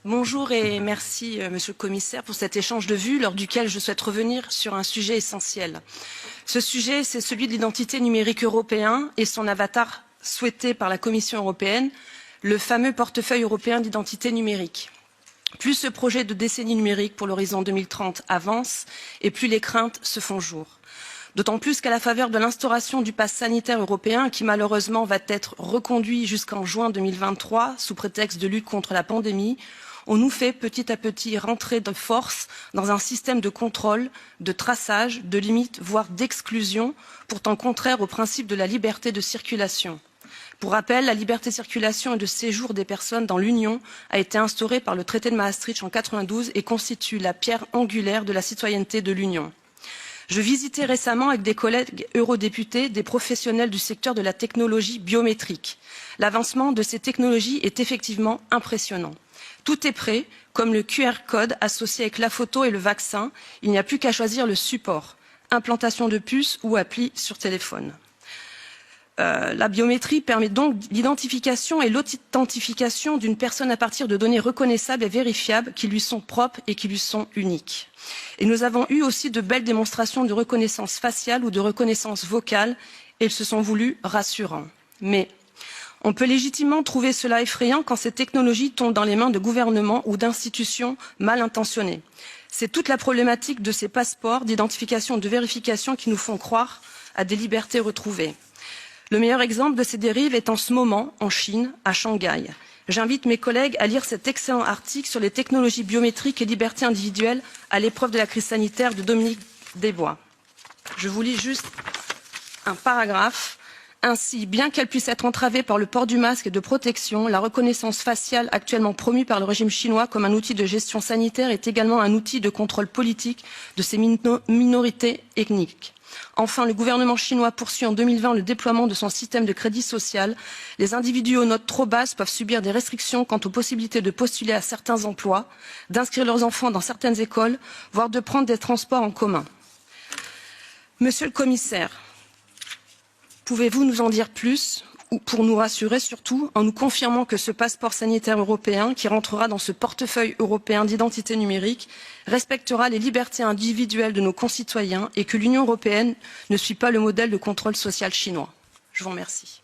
Bonjour et merci Monsieur le Commissaire pour cet échange de vues lors duquel je souhaite revenir sur un sujet essentiel. Ce sujet, c'est celui de l'identité numérique européen et son avatar souhaité par la Commission européenne, le fameux portefeuille européen d'identité numérique. Plus ce projet de décennie numérique pour l'horizon 2030 avance et plus les craintes se font jour. D'autant plus qu'à la faveur de l'instauration du pass sanitaire européen, qui malheureusement va être reconduit jusqu'en juin 2023 sous prétexte de lutte contre la pandémie, on nous fait petit à petit rentrer de force dans un système de contrôle, de traçage, de limite, voire d'exclusion, pourtant contraire au principe de la liberté de circulation. Pour rappel, la liberté de circulation et de séjour des personnes dans l'Union a été instaurée par le traité de Maastricht en 1992 et constitue la pierre angulaire de la citoyenneté de l'Union. Je visitais récemment avec des collègues eurodéputés des professionnels du secteur de la technologie biométrique. L'avancement de ces technologies est effectivement impressionnant. Tout est prêt, comme le QR code associé avec la photo et le vaccin. Il n'y a plus qu'à choisir le support, implantation de puces ou appli sur téléphone. La biométrie permet donc l'identification et l'authentification d'une personne à partir de données reconnaissables et vérifiables qui lui sont propres et qui lui sont uniques. Et nous avons eu aussi de belles démonstrations de reconnaissance faciale ou de reconnaissance vocale et elles se sont voulues rassurantes. Mais on peut légitimement trouver cela effrayant quand ces technologies tombent dans les mains de gouvernements ou d'institutions mal intentionnées. C'est toute la problématique de ces passeports d'identification et de vérification qui nous font croire à des libertés retrouvées. Le meilleur exemple de ces dérives est en ce moment en Chine, à Shanghai. J'invite mes collègues à lire cet excellent article sur les technologies biométriques et libertés individuelles à l'épreuve de la crise sanitaire de Dominique Desbois. Je vous lis juste un paragraphe. Ainsi, bien qu'elle puisse être entravée par le port du masque et de protection, la reconnaissance faciale actuellement promue par le régime chinois comme un outil de gestion sanitaire est également un outil de contrôle politique de ces minorités ethniques. Enfin, le gouvernement chinois poursuit en 2020 le déploiement de son système de crédit social. Les individus aux notes trop basses peuvent subir des restrictions quant aux possibilités de postuler à certains emplois, d'inscrire leurs enfants dans certaines écoles, voire de prendre des transports en commun. Monsieur le Commissaire, pouvez-vous nous en dire plus pour nous rassurer surtout en nous confirmant que ce passeport sanitaire européen qui rentrera dans ce portefeuille européen d'identité numérique respectera les libertés individuelles de nos concitoyens et que l'Union européenne ne suit pas le modèle de contrôle social chinois? Je vous remercie.